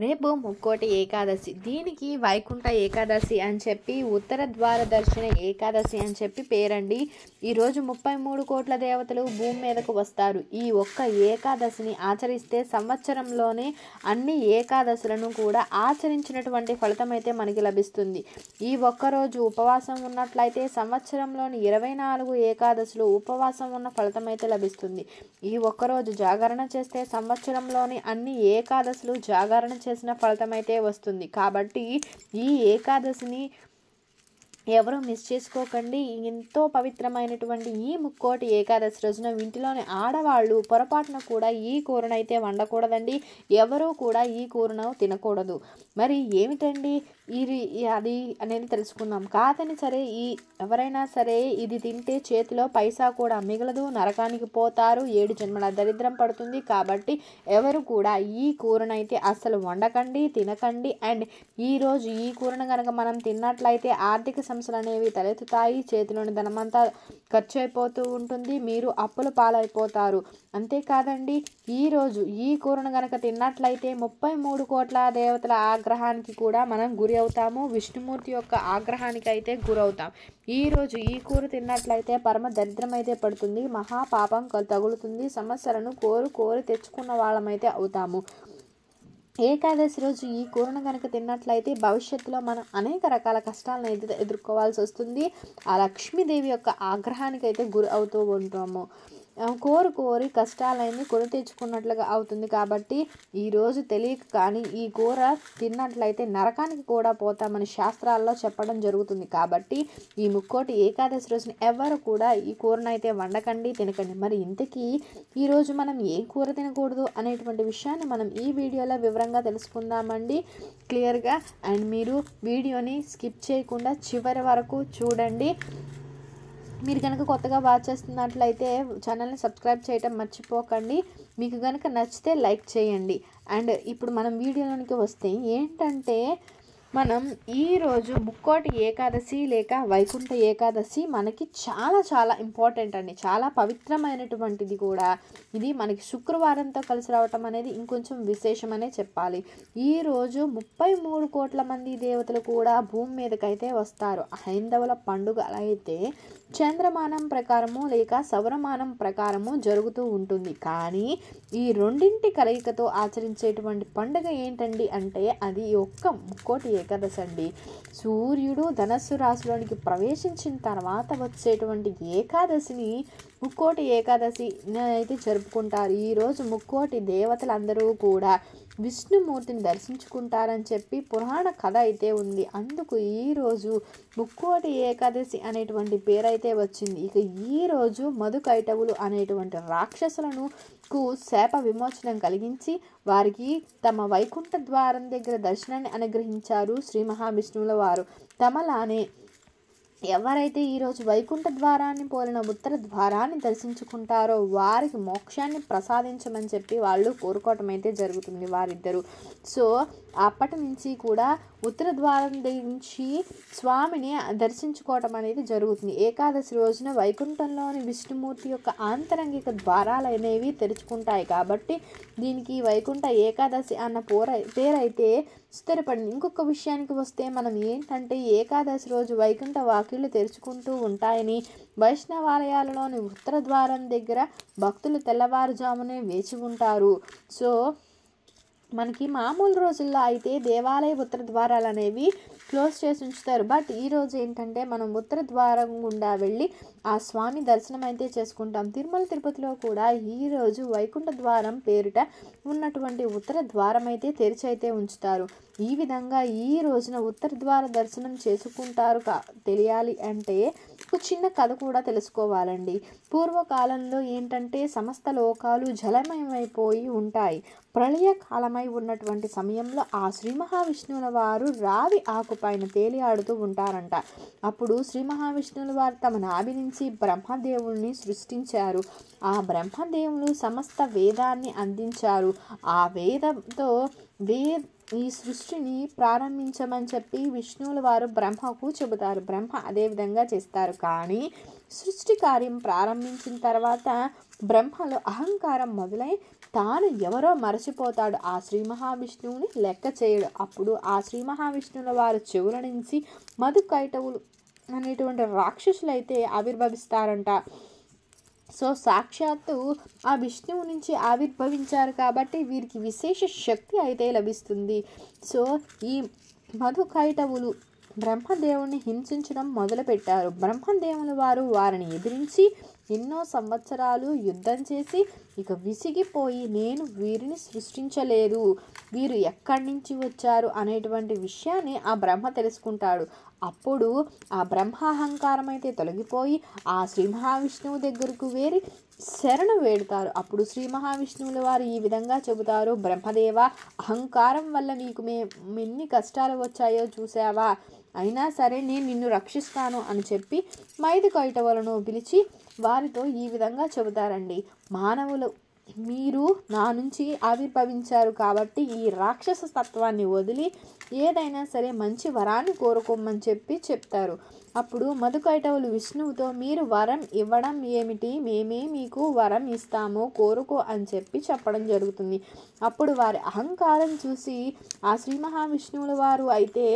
రేపు ముక్కోటి ఏకాదశి. దీనికి వైకుంఠ ఏకాదశి అని చెప్పి, ఉత్తర ద్వార దర్శన ఏకాదశి అని చెప్పి పేరండి. ఈరోజు 33 కోట్ల దేవతలు భూమి మీదకు వస్తారు. ఈ ఒక్క ఏకాదశిని ఆచరిస్తే సంవత్సరంలోనే అన్ని ఏకాదశులను కూడా ఆచరించినటువంటి ఫలితం అయితే మనకి లభిస్తుంది. ఈ ఒక్కరోజు ఉపవాసం ఉన్నట్లయితే సంవత్సరంలోని 24 ఏకాదశులు ఉపవాసం ఉన్న ఫలితం అయితే లభిస్తుంది. ఈ ఒక్కరోజు జాగరణ చేస్తే సంవత్సరంలోని అన్ని ఏకాదశులు జాగరణ చేసిన ఫలితం అయితే వస్తుంది. కాబట్టి ఈ ఏకాదశిని ఎవరు మిస్ చేసుకోకండి. ఎంతో పవిత్రమైనటువంటి ఈ ముక్కోటి ఏకాదశి రోజున ఇంటిలోని ఆడవాళ్ళు పొరపాటున కూడా ఈ కూరను అయితే వండకూడదండి. ఎవరూ కూడా ఈ కూరను తినకూడదు. మరి ఏమిటండి అది అనేది తెలుసుకుందాం. కాదని సరే ఎవరైనా సరే ఇది తింటే చేతిలో పైసా కూడా మిగలదు, నరకానికి పోతారు, 7 జన్మల దరిద్రం పడుతుంది. కాబట్టి ఎవరు కూడా ఈ కూరనైతే అస్సలు వండకండి, తినకండి. అండ్ ఈరోజు ఈ కూరను కనుక మనం తిన్నట్లయితే ఆర్థిక సమస్యలు అనేవి తలెత్తుతాయి. చేతిలోని ధనమంతా ఖర్చు అయిపోతూ ఉంటుంది. మీరు అప్పుల పాలైపోతారు. అంతేకాదండి, ఈరోజు ఈ కూరను కనుక తిన్నట్లయితే 33 కోట్ల దేవతల ఆగ్రహానికి కూడా మనం గురి అవుతాము. విష్ణుమూర్తి యొక్క ఆగ్రహానికి అయితే గురవుతాం. ఈరోజు ఈ కూర తిన్నట్లయితే పరమ దరిద్రం అయితే పడుతుంది. మహాపాపం తగులుతుంది. సమస్యలను కోరి తెచ్చుకున్న వాళ్ళమైతే అవుతాము. ఏకాదశి రోజు ఈ కూరను కనుక తిన్నట్లయితే భవిష్యత్తులో మనం అనేక రకాల కష్టాలను అయితే ఎదుర్కోవాల్సి వస్తుంది. ఆ లక్ష్మీదేవి యొక్క ఆగ్రహానికి అయితే గురి అవుతూ ఉంటాము. కోరి కష్టాలన్నీ కొని తెచ్చుకున్నట్లుగా అవుతుంది. కాబట్టి ఈరోజు తెలియక కానీ ఈ కూర తిన్నట్లయితే నరకానికి కూడా పోతామని శాస్త్రాల్లో చెప్పడం జరుగుతుంది. కాబట్టి ఈ ముక్కోటి ఏకాదశి రోజున ఎవరు కూడా ఈ కూరను అయితే వండకండి, తినకండి. మరి ఇంతకీ ఈరోజు మనం ఏ కూర తినకూడదు అనేటువంటి విషయాన్ని మనం ఈ వీడియోలో వివరంగా తెలుసుకుందామండి, క్లియర్గా. అండ్ మీరు వీడియోని స్కిప్ చేయకుండా చివరి వరకు చూడండి. మీరు కనుక కొత్తగా వాచ్ చేస్తున్నట్లయితే ఛానల్ని సబ్స్క్రైబ్ చేయటం మర్చిపోకండి. మీకు కనుక నచ్చితే లైక్ చేయండి. అండ్ ఇప్పుడు మనం వీడియోలోనికి వస్తే ఏంటంటే, మనం ఈరోజు ముక్కోటి ఏకాదశి లేక వైకుంఠ ఏకాదశి మనకి చాలా చాలా ఇంపార్టెంట్ అండి. చాలా పవిత్రమైనటువంటిది కూడా. ఇది మనకి శుక్రవారంతో కలిసి రావటం అనేది ఇంకొంచెం విశేషమనే చెప్పాలి. ఈరోజు 33 కోట్ల మంది దేవతలు కూడా భూమి మీదకైతే వస్తారు. హైందవుల పండుగ అయితే చంద్రమానం ప్రకారము లేక సౌరమానం ప్రకారము జరుగుతూ ఉంటుంది. కానీ ఈ రెండింటి కలయికతో ఆచరించేటువంటి పండుగ ఏంటండి అంటే అది ఒక్క ముక్కోటి ఏకాదశి అండి. సూర్యుడు ధనస్సు రాశిలోనికి ప్రవేశించిన తర్వాత వచ్చేటువంటి ఏకాదశిని ముక్కోటి ఏకాదశి అయితే జరుపుకుంటారు. ఈరోజు ముక్కోటి దేవతలందరూ కూడా విష్ణుమూర్తిని దర్శించుకుంటారని చెప్పి పురాణ కథ అయితే ఉంది. అందుకు ఈరోజు ముక్కోటి ఏకాదశి అనేటువంటి పేరైతే వచ్చింది. ఇక ఈరోజు మధుకైటవులు అనేటువంటి రాక్షసులను శాప విమోచనం కలిగించి వారికి తమ వైకుంఠ ద్వారం దగ్గర దర్శనాన్ని అనుగ్రహించారు శ్రీ మహావిష్ణువుల వారు. తమలానే ఎవరైతే ఈరోజు వైకుంఠ ద్వారాన్ని పోలిన ఉత్తర ద్వారాన్ని దర్శించుకుంటారో వారికి మోక్షాన్ని ప్రసాదించమని చెప్పి వాళ్ళు కోరుకోవటం అయితే జరుగుతుంది వారిద్దరూ. సో అప్పటి నుంచి కూడా ఉత్తర ద్వారం నుంచి స్వామిని దర్శించుకోవటం అనేది జరుగుతుంది. ఏకాదశి రోజున వైకుంఠంలోని విష్ణుమూర్తి యొక్క ఆంతరంగిక ద్వారాలు అనేవి తెరుచుకుంటాయి. కాబట్టి దీనికి వైకుంఠ ఏకాదశి అన్న పేరైతే స్థిరపడింది. ఇంకొక విషయానికి వస్తే మనం ఏంటంటే ఏకాదశి రోజు వైకుంఠ వాకిళ్ళు తెరుచుకుంటూ ఉంటాయని, వైష్ణవాలయాలలోని ఉత్తర ద్వారం దగ్గర భక్తులు తెల్లవారుజామునే వేచి ఉంటారు. సో మనకి మామూలు రోజుల్లో అయితే దేవాలయ ఉత్తర ద్వారాలు అనేవి క్లోజ్ చేసి ఉంచుతారు. బట్ ఈరోజు ఏంటంటే మనం ఉత్తర ద్వారం గుండా వెళ్ళి ఆ స్వామి దర్శనం అయితే చేసుకుంటాం. తిరుమల తిరుపతిలో కూడా ఈరోజు వైకుంఠ ద్వారం పేరిట ఉన్నటువంటి ఉత్తర ద్వారం అయితే తెరిచి అయితే ఉంచుతారు. ఈ విధంగా ఈ రోజున ఉత్తర ద్వార దర్శనం చేసుకుంటారు. తెలియాలి అంటే ఒక చిన్న కథ కూడా తెలుసుకోవాలండి. పూర్వకాలంలో ఏంటంటే సమస్త లోకాలు జలమయమైపోయి ఉంటాయి. ప్రళయకాలమై ఉన్నటువంటి సమయంలో ఆ శ్రీ మహావిష్ణువుల వారు రావి ఆకుపైన తేలియాడుతూ ఉంటారంట. అప్పుడు శ్రీ మహావిష్ణువుల వారు తమ నాభి నుంచి బ్రహ్మదేవుల్ని సృష్టించారు. ఆ బ్రహ్మదేవులు సమస్త వేదాన్ని అందించారు. ఆ వేదంతో ఈ సృష్టిని ప్రారంభించమని చెప్పి విష్ణువుల వారు బ్రహ్మకు చెబుతారు. బ్రహ్మ అదే విధంగా చేస్తారు. కానీ సృష్టి కార్యం ప్రారంభించిన తర్వాత బ్రహ్మలో అహంకారం మొదలై తాను ఎవరో మరచిపోతాడు. ఆ శ్రీ మహావిష్ణువుని లెక్క చేయడు. అప్పుడు ఆ శ్రీ మహావిష్ణువుల వారు చెవుల నుంచి మధు కైటవులు అనేటువంటి రాక్షసులైతే ఆవిర్భవిస్తారంట. సో సాక్షాత్తు ఆ విష్ణువు నుంచి ఆవిర్భవించారు కాబట్టి వీరికి విశేష శక్తి అయితే లభిస్తుంది. సో ఈ మధు కైటవులు బ్రహ్మదేవుని హింసించడం మొదలుపెట్టారు. బ్రహ్మదేవుల వారు వారిని ఎదిరించి ఎన్నో సంవత్సరాలు యుద్ధం చేసి ఇక విసిగిపోయి నేను వీరిని సృష్టించలేదు, వీరు ఎక్కడి నుంచి వచ్చారు అనేటువంటి విషయాన్ని ఆ బ్రహ్మ తెలుసుకుంటాడు. అప్పుడు ఆ బ్రహ్మాహంకారం అయితే తొలగిపోయి ఆ శ్రీ మహావిష్ణువు దగ్గరకు వేరి శరణు వేడుతారు. అప్పుడు శ్రీ మహావిష్ణువుల వారు ఈ విధంగా చెబుతారు, బ్రహ్మదేవ, అహంకారం వల్ల నీకు ఎన్ని కష్టాలు వచ్చాయో చూసావా, అయినా సరే నేను నిన్ను రక్షిస్తాను అని చెప్పి మైదు కైటవులను పిలిచి వారితో ఈ విధంగా చెబుతారండి. మానవులు మీరు నా నుంచి ఆవిర్భవించారు కాబట్టి ఈ రాక్షస తత్వాన్ని వదిలి ఏదైనా సరే మంచి వరాన్ని కోరుకోమని చెప్తారు. అప్పుడు మధుకైటవులు విష్ణువుతో మీరు వరం ఇవ్వడం ఏమిటి, మేమే మీకు వరం ఇస్తాము, కోరుకో అని చెప్పడం జరుగుతుంది. అప్పుడు వారి అహంకారం చూసి ఆ శ్రీ మహావిష్ణువుల వారు అయితే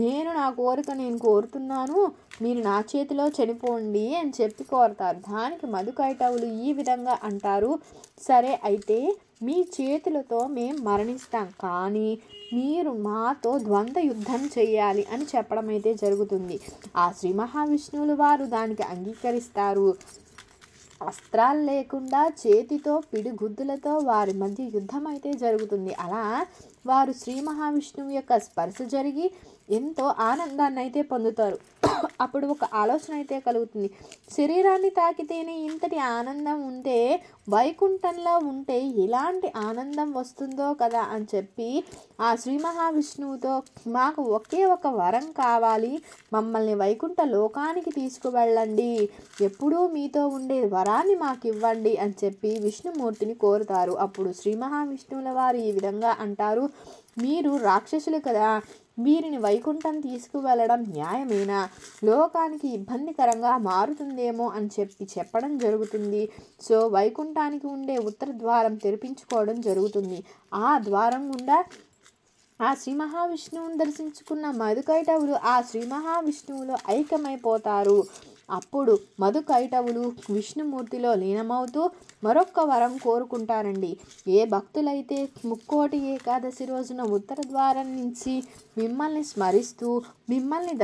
నేను నా కోరిక నేను కోరుతున్నాను, మీరు నా చేతిలో చనిపోండి అని చెప్పి కోరతారు. దానికి మధుకైటవులు ఈ విధంగా అంటారు, సరే అయితే మీ చేతులతో మేము మరణిస్తాం, కానీ మీరు మాతో ద్వంద్వ యుద్ధం చేయాలి అని చెప్పడం అయితే జరుగుతుంది. ఆ శ్రీ మహావిష్ణువుల వారు దానికి అంగీకరిస్తారు. అస్త్రాలు లేకుండా చేతితో పిడిగుద్దులతో వారి మధ్య యుద్ధం అయితే జరుగుతుంది. అలా వారు శ్రీ మహావిష్ణువు యొక్క స్పర్శ జరిగి ఎంతో ఆనందాన్ని అయితే పొందుతారు. అప్పుడు ఒక ఆలోచన అయితే కలుగుతుంది, శరీరాన్ని తాకితేనే ఇంతటి ఆనందం ఉంటే వైకుంఠంలో ఉంటే ఎలాంటి ఆనందం వస్తుందో కదా అని చెప్పి ఆ శ్రీ మహావిష్ణువుతో మాకు ఒకే ఒక వరం కావాలి, మమ్మల్ని వైకుంఠ లోకానికి తీసుకువెళ్ళండి, ఎప్పుడూ మీతో ఉండే వరాన్ని మాకు ఇవ్వండి అని చెప్పి విష్ణుమూర్తిని కోరుతారు. అప్పుడు శ్రీ మహావిష్ణువుల వారు ఈ విధంగా అంటారు, మీరు రాక్షసులు కదా, వీరిని వైకుంఠం తీసుకువెళ్ళడం న్యాయమేనా, లోకానికి ఇబ్బందికరంగా మారుతుందేమో అని చెప్పడం జరుగుతుంది. సో వైకుంఠానికి ఉండే ఉత్తర ద్వారం తెరిపించుకోవడం జరుగుతుంది. ఆ ద్వారం గుండా ఆ శ్రీ మహావిష్ణువుని దర్శించుకున్న మధుకైటవులు ఆ శ్రీ మహావిష్ణువులో ఐక్యమైపోతారు. అప్పుడు మధుకైటవులు విష్ణుమూర్తిలో లీనమవుతూ మరొక్క వరం కోరుకుంటారండి. ఏ భక్తులైతే ముక్కోటి ఏకాదశి రోజున ఉత్తర ద్వారం నుంచి మిమ్మల్ని స్మరిస్తూ మిమ్మల్ని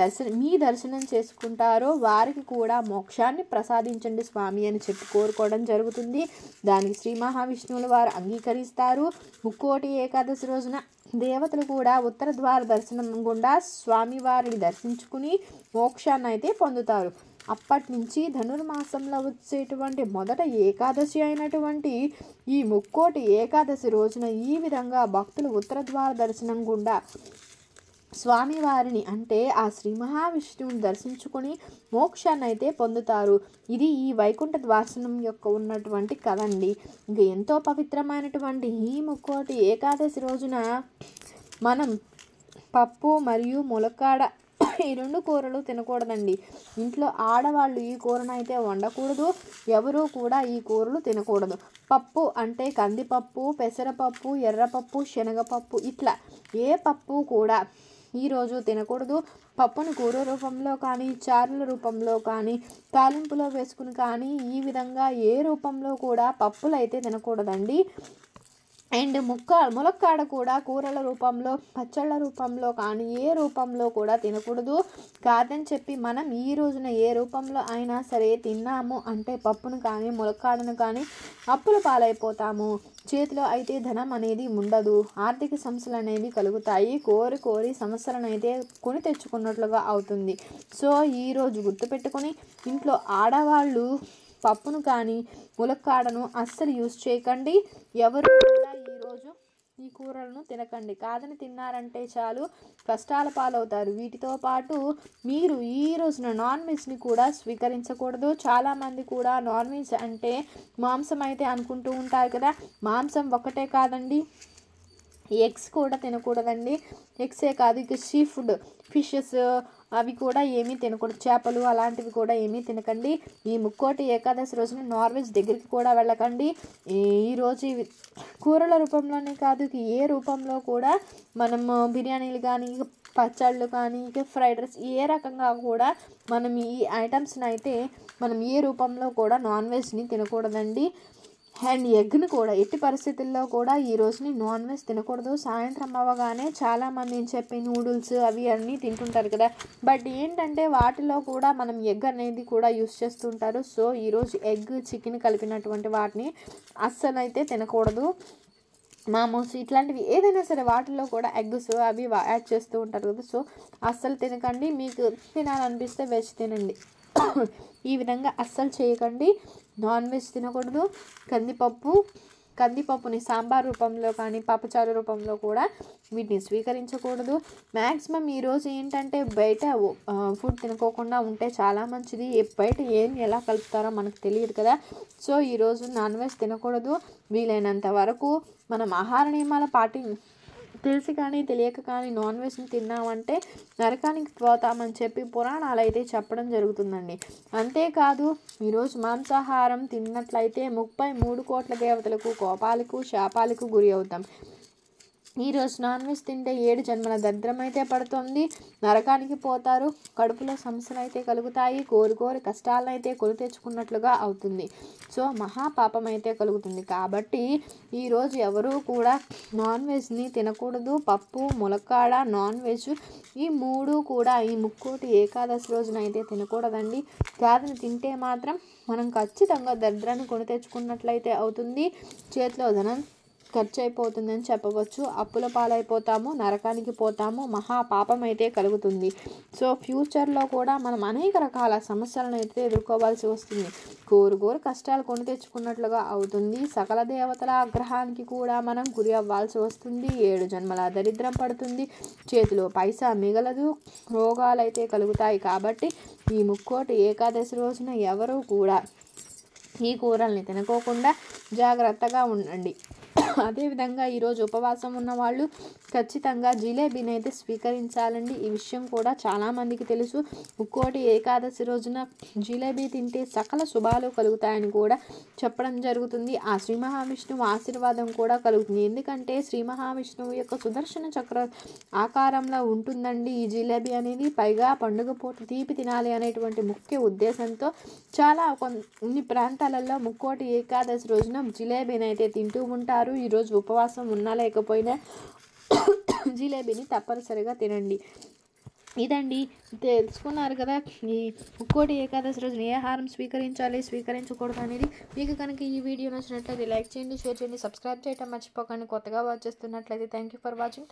మీ దర్శనం చేసుకుంటారో వారికి కూడా మోక్షాన్ని ప్రసాదించండి స్వామి అని చెప్పి కోరుకోవడం జరుగుతుంది. దానికి శ్రీ మహావిష్ణువుల వారు అంగీకరిస్తారు. ముక్కోటి ఏకాదశి రోజున దేవతలు కూడా ఉత్తర ద్వార దర్శనం గుండా స్వామివారిని దర్శించుకుని మోక్షాన్ని అయితే పొందుతారు. అప్పటి నుంచి ధనుర్మాసంలో వచ్చేటువంటి మొదట ఏకాదశి అయినటువంటి ఈ ముక్కోటి ఏకాదశి రోజున ఈ విధంగా భక్తులు ఉత్తర ద్వార దర్శనం గుండా స్వామివారిని అంటే ఆ శ్రీ మహావిష్ణువుని దర్శించుకొని మోక్షాన్ని అయితే పొందుతారు. ఇది ఈ వైకుంఠ దర్శనం యొక్క ఉన్నటువంటి కథ అండి. ఇంకా ఎంతో పవిత్రమైనటువంటి ఈ ముక్కోటి ఏకాదశి రోజున మనం పప్పు మరియు ములక్కాడ ఈ 2 కూరలు తినకూడదండి. ఇంట్లో ఆడవాళ్ళు ఈ కూరను అయితే వండకూడదు, ఎవరూ కూడా ఈ కూరలు తినకూడదు. పప్పు అంటే కందిపప్పు, పెసరపప్పు, ఎర్రపప్పు, శనగపప్పు ఇట్లా ఏ పప్పు కూడా ఈరోజు తినకూడదు. పప్పును కూర రూపంలో కానీ చారుల రూపంలో కానీ తాలింపులో వేసుకుని కానీ ఈ విధంగా ఏ రూపంలో కూడా పప్పులు అయితే తినకూడదండి. అండ్ ములక్కాడ కూడా కూరల రూపంలో పచ్చళ్ళ రూపంలో కానీ ఏ రూపంలో కూడా తినకూడదు. కాదని చెప్పి మనం ఈ రోజున ఏ రూపంలో అయినా సరే తిన్నాము అంటే పప్పును కానీ ములక్కాడను కానీ అప్పుల పాలైపోతాము. చేతిలో అయితే ధనం అనేది ఉండదు, ఆర్థిక సమస్యలు అనేవి కలుగుతాయి, కోరి సమస్యలను అయితే కొని తెచ్చుకున్నట్లుగా అవుతుంది. సో ఈరోజు గుర్తుపెట్టుకొని ఇంట్లో ఆడవాళ్ళు పప్పును కానీ ములక్కాడను అస్సలు యూజ్ చేయకండి. ఎవరు కూడా ఈరోజు ఈ కూరలను తినకండి. కాదని తిన్నారంటే చాలు కష్టాల పాలవుతారు. వీటితో పాటు మీరు ఈ రోజున నాన్ వెజ్ని కూడా స్వీకరించకూడదు. చాలామంది కూడా నాన్ వెజ్ అంటే మాంసం అయితే అనుకుంటూ ఉంటారు కదా, మాంసం ఒకటే కాదండి, ఎగ్స్ కూడా తినకూడదండి. ఎగ్సే కాదు, ఇక సీ ఫుడ్ ఫిషెస్ అవి కూడా ఏమీ తినకూడదు. చేపలు అలాంటివి కూడా ఏమీ తినకండి. ఈ ముక్కోటి ఏకాదశి రోజున నాన్ వెజ్ దగ్గరికి కూడా వెళ్ళకండి. ఈరోజు ఇవి కూరల రూపంలోనే కాదు, ఏ రూపంలో కూడా మనము బిర్యానీలు కానీ, పచ్చళ్ళు కానీ, ఇక ఫ్రైడ్ రైస్ ఏ రకంగా కూడా మనం ఈ ఐటమ్స్ని అయితే మనం ఏ రూపంలో కూడా నాన్ వెజ్ని తినకూడదండి. అండ్ ఎగ్ని కూడా ఎట్టి పరిస్థితుల్లో కూడా ఈ రోజుని నాన్ వెజ్ తినకూడదు. సాయంత్రం అవ్వగానే చాలామంది ఏం చెప్పి నూడిల్స్ అవి అన్నీ తింటుంటారు కదా, బట్ ఏంటంటే వాటిలో కూడా మనం ఎగ్ అనేది కూడా యూస్ చేస్తుంటారు. సో ఈరోజు ఎగ్ చికెన్ కలిపినటువంటి వాటిని అస్సలు అయితే తినకూడదు. మామూస్ ఇట్లాంటివి ఏదైనా సరే వాటిల్లో కూడా ఎగ్స్ అవి యాడ్ చేస్తూ ఉంటారు కదా, సో అస్సలు తినకండి. మీకు తినాలనిపిస్తే వెజ్ తినండి. ఈ విధంగా అస్సలు చేయకండి. నాన్ వెజ్ తినకూడదు. కందిపప్పుని సాంబార్ రూపంలో కానీ పప్పుచారు రూపంలో కూడా వీటిని స్వీకరించకూడదు. మ్యాక్సిమం ఈరోజు ఏంటంటే బయట ఫుడ్ తినుకోకుండా ఉంటే చాలా మంచిది. బయట ఏం ఎలా కలుపుతారో మనకు తెలియదు కదా, సో ఈరోజు నాన్ వెజ్ తినకూడదు. వీలైనంత వరకు మనం ఆహార నియమాల తెలిసి కానీ తెలియక కానీ నాన్ వెజ్ని తిన్నామంటే నరకానికి పోతామని చెప్పి పురాణాలు అయితే చెప్పడం జరుగుతుందండి. అంతేకాదు ఈరోజు మాంసాహారం తిన్నట్లయితే 33 కోట్ల దేవతలకు కోపాలకు శాపాలకు గురి అవుతాం. ఈరోజు నాన్ వెజ్ తింటే 7 జన్మల దరిద్రం అయితే పడుతుంది, నరకానికి పోతారు, కడుపులో సమస్యలు అయితే కలుగుతాయి, కోరి కష్టాలను అయితే కొని తెచ్చుకున్నట్లుగా అవుతుంది. సో మహాపాపం అయితే కలుగుతుంది. కాబట్టి ఈరోజు ఎవరూ కూడా నాన్ వెజ్ని తినకూడదు. పప్పు, ములక్కాడ, నాన్ వెజ్ ఈ 3 కూడా ఈ ముక్కోటి ఏకాదశి రోజున అయితే తినకూడదండి. కాదని తింటే మాత్రం మనం ఖచ్చితంగా దరిద్రాన్ని కొని తెచ్చుకున్నట్లయితే అవుతుంది. చేతిలో ధనం ఖర్చు అయిపోతుందని చెప్పవచ్చు. అప్పుల పాలైపోతాము, నరకానికి పోతాము, మహాపాపం అయితే కలుగుతుంది. సో ఫ్యూచర్లో కూడా మనం అనేక రకాల సమస్యలను అయితే ఎదుర్కోవాల్సి వస్తుంది. కోరు కష్టాలు కొని తెచ్చుకున్నట్లుగా అవుతుంది. సకల దేవతల ఆగ్రహానికి కూడా మనం గురి అవ్వాల్సి వస్తుంది. 7 జన్మల దరిద్రం పడుతుంది, చేతిలో పైసా మిగలదు, రోగాలు అయితే కలుగుతాయి. కాబట్టి ఈ ముక్కోటి ఏకాదశి రోజున ఎవరూ కూడా ఈ కూరల్ని తినకోకుండా జాగ్రత్తగా ఉండండి. అదేవిధంగా ఈరోజు ఉపవాసం ఉన్న వాళ్ళు ఖచ్చితంగా జిలేబీని అయితే స్వీకరించాలండి. ఈ విషయం కూడా చాలామందికి తెలుసు. ముక్కోటి ఏకాదశి రోజున జిలేబీ తింటే సకల శుభాలు కలుగుతాయని కూడా చెప్పడం జరుగుతుంది. ఆ శ్రీ మహావిష్ణువు ఆశీర్వాదం కూడా కలుగుతుంది. ఎందుకంటే శ్రీ మహావిష్ణువు యొక్క సుదర్శన చక్ర ఆకారంలో ఉంటుందండి ఈ జిలేబీ అనేది. పైగా పండుగ పూట తీపి తినాలి అనేటువంటి ముఖ్య ఉద్దేశంతో చాలా కొన్ని ప్రాంతాలలో ముక్కోటి ఏకాదశి రోజున జిలేబీని అయితే తింటూ ఉంటారు. ఈరోజు ఉపవాసం ఉన్నా లేకపోయినా జిలేబీని తప్పనిసరిగా తినండి. ఇదండి, తెలుసుకున్నారు కదా ఈ ముక్కోటి ఏకాదశి రోజున ఏ ఆహారం స్వీకరించకూడదు అనేది. మీకు కనుక ఈ వీడియో నచ్చినట్లయితే లైక్ చేయండి, షేర్ చేయండి, సబ్స్క్రైబ్ చేయడం మర్చిపోకండి. కొత్తగా వాచ్ చేస్తున్నట్లయితే థ్యాంక్ యూ ఫర్ వాచింగ్.